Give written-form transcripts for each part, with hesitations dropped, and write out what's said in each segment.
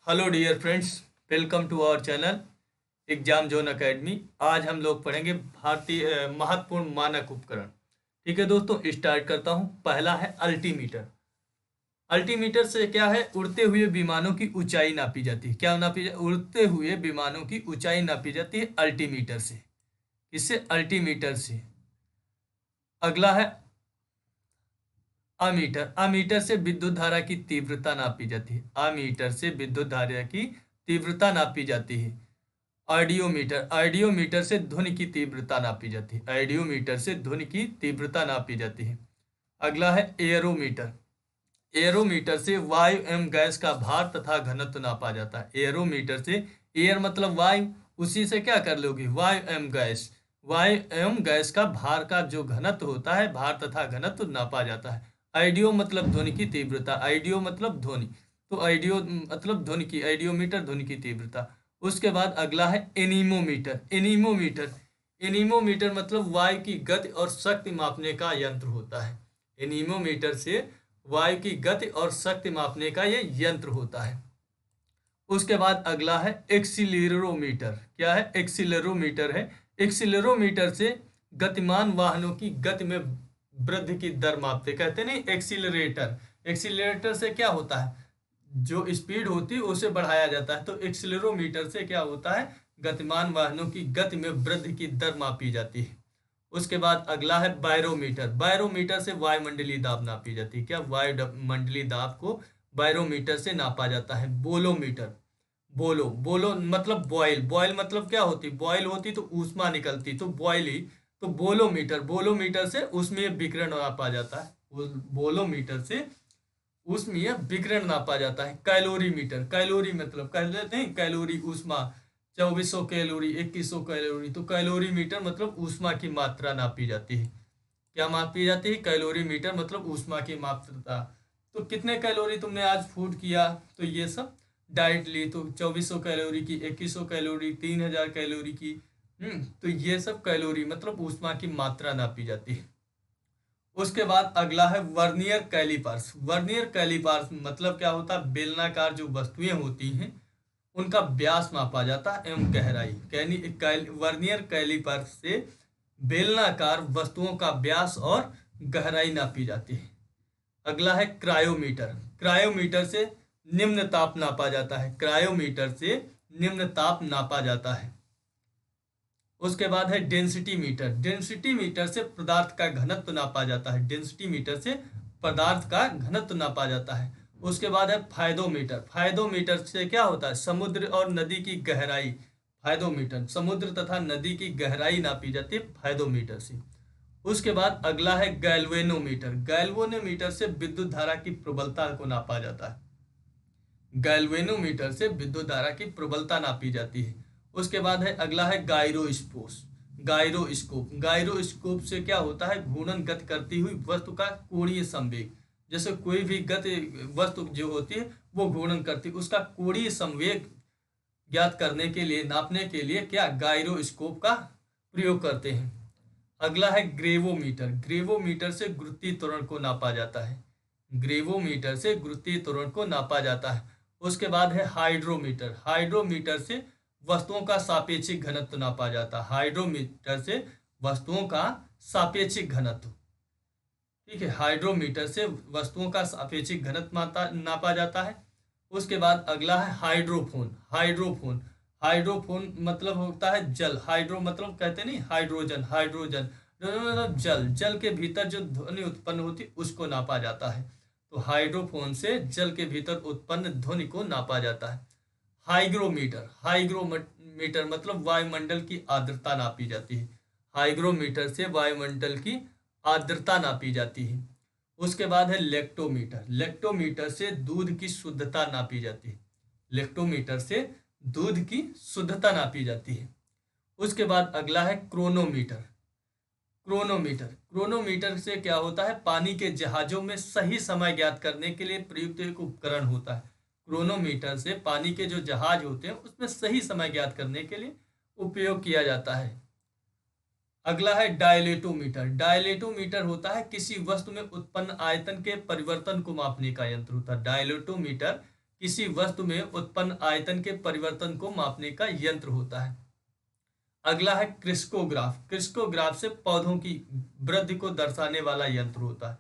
Hello dear friends, welcome to our channel exam zone academy. आज हम लोग पढ़ेंगे भारतीय महत्वपूर्ण मानक उपकरण। ठीक है दोस्तों, स्टार्ट करता हूं। पहला है अल्टीमीटर। अल्टीमीटर से क्या है, उड़ते हुए विमानों की ऊंचाई नापी जाती है। क्या नापी उड़ते हुए विमानों की ऊंचाई नापी जाती है अल्टीमीटर से। किससे? अल्टीमीटर से। अगला है अमीटर। अमीटर से विद्युत धारा की तीव्रता नापी जाती है। अमीटर से विद्युत धारा की तीव्रता नापी जाती है। आइडियोमीटर। आइडियोमीटर से ध्वनि की तीव्रता नापी जाती है। आइडियोमीटर से ध्वनि की तीव्रता नापी जाती है। अगला है एयरोमीटर। एयरोमीटर से वायु एवं गैस का भार तथा घनत्व नापा जाता है। एयरोमीटर से, एयर मतलब वायु, उसी से क्या कर लोगे, वायु एवं गैस। वायु एवं गैस का भार का जो घनत्व होता है, भार तथा घनत्व नापा जाता है। आइडियो मतलब ध्वनि की तीव्रता। आइडियो मतलब ध्वनि, तो आइडियो मतलब ध्वनि की, आइडियोमीटर ध्वनि की तीव्रता। उसके बाद अगला है एनीमोमीटर। एनीमोमीटर। एनीमोमीटर मतलब वायु की गति और शक्ति मापने का यंत्र होता है। एनीमोमीटर से वायु की गति और शक्ति मापने का यह यंत्र होता है। उसके बाद अगला है एक्सीलरोमीटर। क्या है? एक्सीलरोमीटर है। एक्सीलरोमीटर से गतिमान वाहनों की गति में वृद्धि की दर मापते, कहते नहीं एक्सीलरेटर। एक्सीलरेटर से क्या होता है, जो स्पीड होती है उसे बढ़ाया जाता है। तो एक्सीलरोमीटर से क्या होता है, गतिमान वाहनों की गति में वृद्धि की दर मापी जाती है। उसके बाद अगला है बैरोमीटर। बैरोमीटर से वायुमंडलीय दाब नापी जाती है। क्या? वायुमंडलीय दाब को बैरोमीटर से नापा जाता है। बोलोमीटर। बोलो, बोलो मतलब बॉयल। बॉयल मतलब क्या होती? बॉयल होती तो ऊष्मा निकलती, तो बॉयल ही। तो बोलोमीटर, बोलोमीटर से उसमें विकिरण नापा जाता है। बोलोमीटर से उसमें विकिरण नापा जाता है। कैलोरीमीटर। कैलोरी मतलब कह देते हैं कैलोरी, ऊष्मा। 2400 कैलोरी, 2100 कैलोरी। तो कैलोरीमीटर मतलब ऊष्मा की मात्रा नापी जाती है। क्या मापी जाती है? कैलोरीमीटर मतलब ऊष्मा की मात्रा। तो कितने कैलोरी तुमने आज फूड किया, तो ये सब डाइट ली तो 2400 कैलोरी की, 2100 कैलोरी, 3000 कैलोरी की। तो ये सब कैलोरी मतलब ऊष्मा की मात्रा नापी जाती है। उसके बाद अगला है वर्नियर कैलिपर्स। वर्नियर कैलिपर्स मतलब क्या होता है, बेलनाकार जो वस्तुएं होती हैं उनका व्यास मापा जाता है एवं गहराई। वर्नियर कैलिपर्स से बेलनाकार वस्तुओं का व्यास और गहराई नापी जाती है। अगला है क्रायोमीटर। क्रायोमीटर से निम्न ताप नापा जाता है। क्रायोमीटर से निम्न ताप नापा जाता है। उसके बाद है डेंसिटी मीटर। डेंसिटी मीटर से पदार्थ का घनत्व नापा जाता है। डेंसिटी मीटर से पदार्थ का घनत्व नापा जाता है। उसके बाद है फायदोमीटर। फायदोमीटर से क्या होता है, समुद्र और नदी की गहराई। फायदोमीटर, समुद्र तथा नदी की गहराई नापी जाती है फायदोमीटर से। उसके बाद अगला है गैल्वेनोमीटर। गैल्वेनोमीटर से विद्युत धारा की प्रबलता को नापा जाता है। गैल्वेनोमीटर से विद्युत धारा की प्रबलता नापी जाती है। उसके बाद है अगला है गायरोस्कोप। गायरोस्कोप। गायरोस्कोप से क्या होता है, घूर्णन गति करती हुई वस्तु का कोणीय संवेग। जैसे कोई भी गति वस्तु जो होती है वो घूर्णन करती है, उसका कोणीय संवेग ज्ञात करने के लिए, नापने के लिए क्या, गायरोस्कोप का प्रयोग करते हैं। अगला है ग्रेवोमीटर। ग्रेवोमीटर से गुरुत्वीय त्वरण को नापा जाता है। ग्रेवोमीटर से गुरुत्वीय त्वरण को नापा जाता है। उसके बाद है हाइड्रोमीटर। हाइड्रोमीटर से वस्तुओं का सापेक्षिक घनत्व नापा जाता है। हाइड्रोमीटर से वस्तुओं का सापेक्षिक घनत्व। ठीक है, हाइड्रोमीटर से वस्तुओं का सापेक्षिक घनत्व नापा जाता है। उसके बाद अगला है हाइड्रोफोन। हाइड्रोफोन। हाइड्रोफोन मतलब होता है जल। हाइड्रो मतलब कहते नहीं हाइड्रोजन। हाइड्रोजन मतलब जल। जल के भीतर जो ध्वनि उत्पन्न होती उसको नापा जाता है। तो हाइड्रोफोन से जल के भीतर उत्पन्न ध्वनि को नापा जाता है। हाइग्रोमीटर। हाइग्रोमीटर मतलब वायुमंडल की आर्द्रता नापी जाती है। हाइग्रोमीटर से वायुमंडल की आर्द्रता नापी जाती है। उसके बाद है लेक्टोमीटर। लेक्टोमीटर से दूध की शुद्धता नापी जाती है। लेक्टोमीटर से दूध की शुद्धता नापी जाती है। उसके बाद अगला है क्रोनोमीटर। क्रोनोमीटर। क्रोनोमीटर से क्या होता है, पानी के जहाजों में सही समय ज्ञात करने के लिए प्रयुक्त एक उपकरण होता है। क्रोनोमीटर से पानी के जो जहाज होते हैं उसमें सही समय ज्ञात करने के लिए उपयोग किया जाता है। अगला है डायलेटोमीटर। डायलेटोमीटर होता है किसी वस्तु में उत्पन्न आयतन के परिवर्तन को मापने का यंत्र होता है। डायलेटोमीटर किसी वस्तु में उत्पन्न आयतन के परिवर्तन को मापने का यंत्र होता है। अगला है क्रिस्कोग्राफ। क्रिस्कोग्राफ से पौधों की वृद्धि को दर्शाने वाला यंत्र होता है।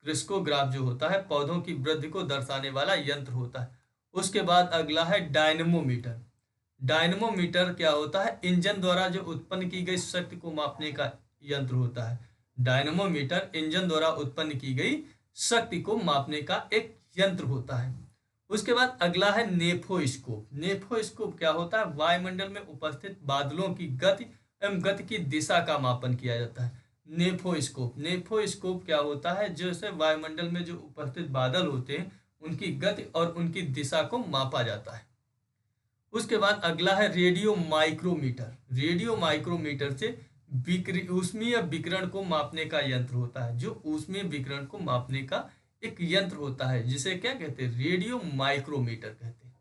क्रिस्कोग्राफ जो होता है पौधों की वृद्धि को दर्शाने वाला यंत्र होता है। उसके बाद अगला है डायनमोमीटर। डायनमोमीटर क्या होता है? इंजन द्वारा जो उत्पन्न की गई शक्ति को मापने का यंत्र होता है। डायनमोमीटर इंजन द्वारा उत्पन्न की गई शक्ति को मापने का एक यंत्र होता है। उसके बाद अगला है नेफोस्कोप। नेफोस्कोप क्या होता है? वायुमंडल में उपस्थित बादलों की गति एवं गति की दिशा का मापन किया जाता है। नेफोस्कोप। नेफोस्कोप क्या होता है? जैसे वायुमंडल में जो उपस्थित बादल होते हैं उनकी गति और उनकी दिशा को मापा जाता है। उसके बाद अगला है रेडियो माइक्रोमीटर। रेडियो माइक्रोमीटर से ऊष्मीय विकिरण को मापने का यंत्र होता है। जो ऊष्मीय विकिरण को मापने का एक यंत्र होता है जिसे क्या कहते हैं? रेडियो माइक्रोमीटर कहते हैं।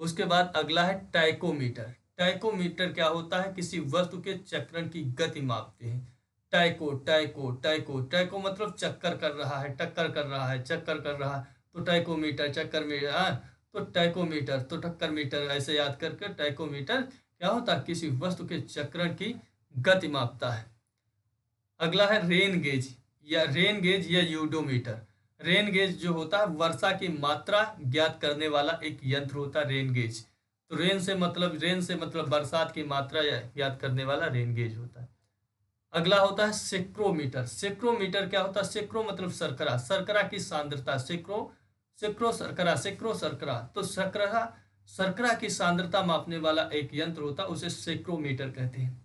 उसके बाद अगला है टाइकोमीटर। टाइकोमीटर क्या होता है? किसी वस्तु के चक्रण की गति मापते हैं। टाइको टाइको टाइको टाइको मतलब चक्कर कर रहा है, टक्कर कर रहा है, चक्कर कर रहा है, तो टाइकोमीटर चक्कर में तो टाइकोमीटर तो टक्कर मीटर, ऐसे याद करके टाइकोमीटर क्या होता है? किसी वस्तु के चक्रण की गति मापता है। अगला है रेन गेज या यूडोमीटर। रेन गेज जो होता है वर्षा की मात्रा ज्ञात करने वाला एक यंत्र होता है रेन गेज। तो रेन से मतलब बरसात की मात्रा ज्ञात करने वाला रेन गेज होता है। अगला होता है सेक्रोमीटर। सेक्रोमीटर क्या होता है? सेक्रो मतलब शर्करा, शर्करा की सांद्रता। सेक्रो शर्करा तो शर्करा की सांद्रता मापने वाला एक यंत्र होता है, उसे सेक्रोमीटर कहते हैं।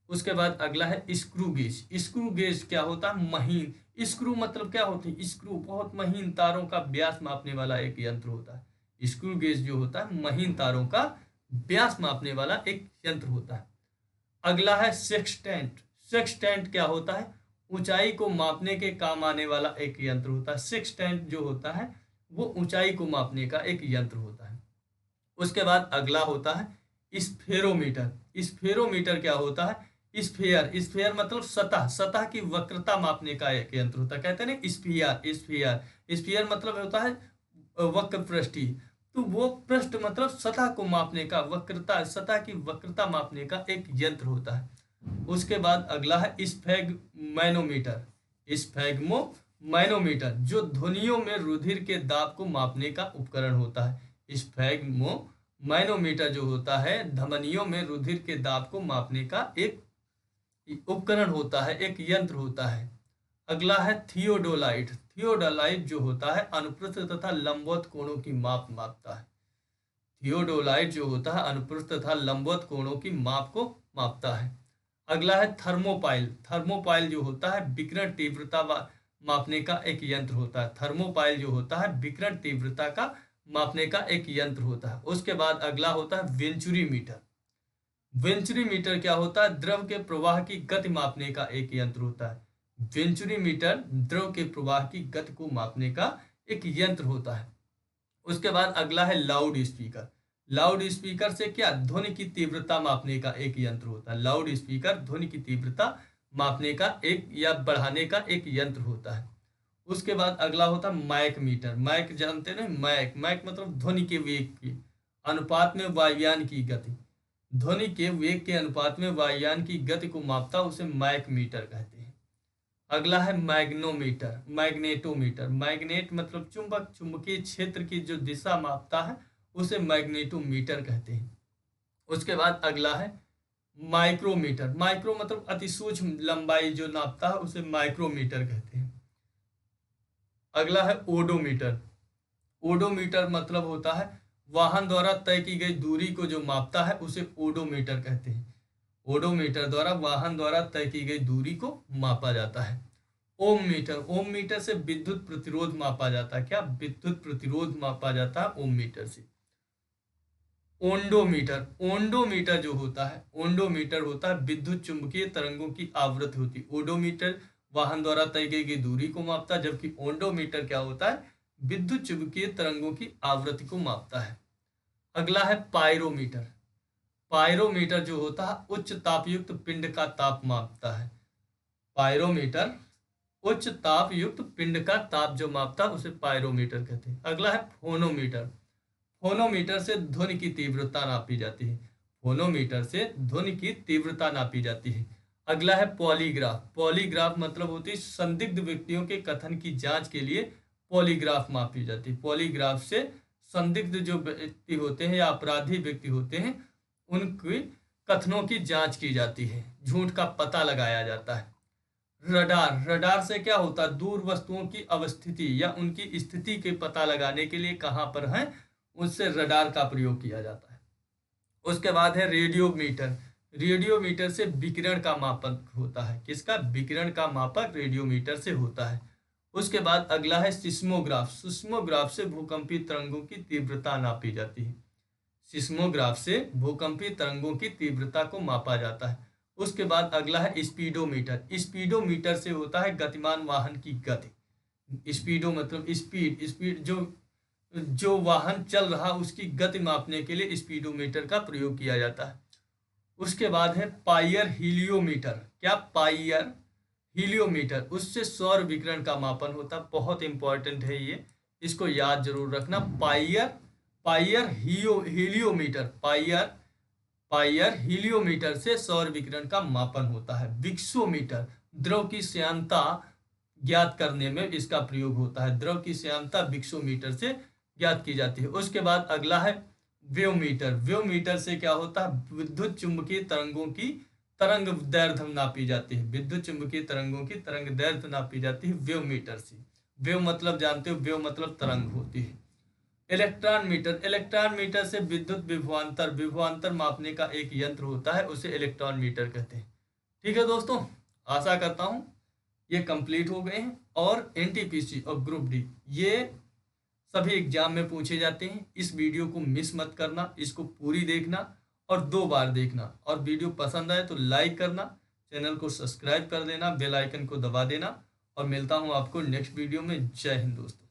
उसके बाद अगला है स्क्रू गेज। स्क्रू गेज क्या होता है? महीन। स्क्रू मतलब क्या होती है? स्क्रू बहुत महीन तारों का व्यास मापने वाला एक यंत्र होता है। स्क्रू गेज जो होता है महीन तारों का व्यास मापने वाला एक यंत्र होता है। अगला है सेक्सटेंट। सेक्सटेंट क्या होता है? ऊंचाई को मापने के काम आने वाला एक यंत्र होता है। सेक्सटेंट जो होता है वो ऊंचाई को मापने का एक यंत्र होता है। उसके बाद अगला होता है स्फेरोमीटर। स्फेरोमीटर क्या होता है? स्फेयर मतलब सतह की वक्रता मापने का एक यंत्र होता है। कहते हैं ना स्फीयर मतलब होता है वक्र पृष्ठी। तो वो पृष्ठ मतलब सतह को मापने का सतह की वक्रता मापने का एक यंत्र होता है। उसके बाद अगला है स्फैग्मोमैनोमीटर जो ध्वनियों में रुधिर के दाब को मापने का उपकरण होता है। स्फैग्मोमैनोमीटर जो होता है धमनियों में रुधिर के दाब को मापने का एक उपकरण होता है, एक यंत्र होता है। अगला है थियोडोलाइट। थियोडोलाइट जो होता है अनुप्रस्थ तथा लंबवत कोणों की माप मापता है। थियोडोलाइट जो होता है अनुप्रस्थ तथा लंबवत कोणों की माप को मापता है। अगला है थर्मोपाइल। थर्मोपाइल जो होता है विकिरण तीव्रता मापने का एक यंत्र होता है। थर्मोपाइल जो होता है विकिरण तीव्रता का मापने का एक यंत्र होता है। उसके बाद अगला होता है वेंचुरीमीटर। वेंचुरीमीटर क्या होता है? द्रव के प्रवाह की गति मापने का एक यंत्र होता है। वेंचुरीमीटर द्रव के प्रवाह की गति को मापने का एक यंत्र होता है। उसके बाद अगला है लाउड स्पीकर। लाउड स्पीकर से क्या? ध्वनि की तीव्रता मापने का एक यंत्र होता है। लाउड स्पीकर ध्वनि की तीव्रता मापने का एक या बढ़ाने का एक यंत्र होता है। उसके बाद अगला होता है माइक मीटर। माइक जानते हैं? माइक मतलब ध्वनि के वेग के अनुपात में वायुयान की गति। ध्वनि के वेग के अनुपात में वायुयान की गति को मापता, उसे माइक मीटर कहते हैं। अगला है मैग्नेटोमीटर। मैग्नेट मतलब चुंबकीय क्षेत्र की जो दिशा मापता है उसे मैग्नेटोमीटर कहते हैं। उसके बाद अगला है माइक्रोमीटर। माइक्रो मतलब अति सूक्ष्म लंबाई जो नापता है उसे माइक्रोमीटर कहते हैं। अगला है ओडोमीटर। ओडोमीटर मतलब होता है वाहन द्वारा तय की गई दूरी को जो मापता है उसे ओडोमीटर कहते हैं। ओडोमीटर द्वारा वाहन द्वारा तय की गई दूरी को मापा जाता है। ओम मीटर से विद्युत प्रतिरोध मापा जाता है। क्या? विद्युत प्रतिरोध मापा जाता है ओम मीटर से। ओंडोमीटर जो होता है विद्युत चुंबकीय तरंगों की आवृत्ति होती है। ओडोमीटर वाहन द्वारा तय की गई दूरी को मापता है, जबकि ओंडोमीटर क्या होता है? विद्युत चुंबकीय तरंगों की आवृत्ति को मापता है। अगला है पायरोमीटर। पायरोमीटर जो होता है उच्च तापयुक्त पिंड का ताप मापता है। पायरोमीटर उच्च ताप युक्त पिंड का ताप जो मापता है उसे पायरोमीटर कहते हैं। अगला है फोनोमीटर। फोनोमीटर से ध्वनि की तीव्रता नापी जाती है। फोनोमीटर से ध्वनि की तीव्रता नापी जाती है। अगला है पॉलीग्राफ। पॉलीग्राफ मतलब होती है संदिग्ध व्यक्तियों के कथन की जांच के लिए पॉलीग्राफ मापी जाती है। पॉलीग्राफ से संदिग्ध जो व्यक्ति होते हैं या अपराधी व्यक्ति होते हैं उनके कथनों की जांच की जाती है, झूठ का पता लगाया जाता है। रडार। रडार से क्या होता है, दूर वस्तुओं की अवस्थिति या उनकी स्थिति के पता लगाने के लिए कहाँ पर है, उससे रडार का प्रयोग किया जाता है। उसके बाद है रेडियोमीटर। रेडियोमीटर से विकिरण का मापक होता है। किसका? विकिरण का मापक रेडियोमीटर से होता है। उसके बाद अगला है सिस्मोग्राफ। सिस्मोग्राफ से भूकंपीय तरंगों की तीव्रता नापी जाती है। सिस्मोग्राफ से भूकंपीय तरंगों की तीव्रता को मापा जाता है। उसके बाद अगला है स्पीडोमीटर। स्पीडोमीटर से होता है गतिमान वाहन की गति। स्पीडो मतलब स्पीड, स्पीड जो वाहन चल रहा उसकी गति मापने के लिए स्पीडोमीटर का प्रयोग किया जाता है। उसके बाद है पायर हीलियोमीटर। क्या? पायर हीलियोमीटर। उससे सौर विकिरण का मापन होता है। बहुत इंपॉर्टेंट है ये, इसको याद जरूर रखना। पायर हीलियोमीटर। पायर हीलियोमीटर से सौर विकिरण का मापन होता है। विक्सोमीटर। द्रव की श्यानता ज्ञात करने में इसका प्रयोग होता है। द्रव की श्यानता विक्सोमीटर से ज्ञात की जाती है। उसके बाद अगला है वेवमीटर। वेवमीटर से क्या होता है, विद्युत चुंबकीय तरंगों की तरंग दैर्ध्य नापी जाती है। विद्युत चुंबकीय तरंगों की तरंग दैर्ध्य नापी जाती है वेवमीटर से। वेव मतलब जानते हो, वेव मतलब तरंग होती है। Electron metre. इलेक्ट्रॉन मीटर से विद्युत विभवांतर मापने का एक यंत्र होता है, उसे इलेक्ट्रॉन मीटर कहते हैं। ठीक है दोस्तों, आशा करता हूं ये कंप्लीट हो गए हैं। और एनटीपीसी और ग्रुप डी ये सभी एग्जाम में पूछे जाते हैं। इस वीडियो को मिस मत करना, इसको पूरी देखना और 2 बार देखना। और वीडियो पसंद आए तो लाइक करना, चैनल को सब्सक्राइब कर देना, बेल आइकन को दबा देना। और मिलता हूं आपको नेक्स्ट वीडियो में। जय हिंद दोस्तों।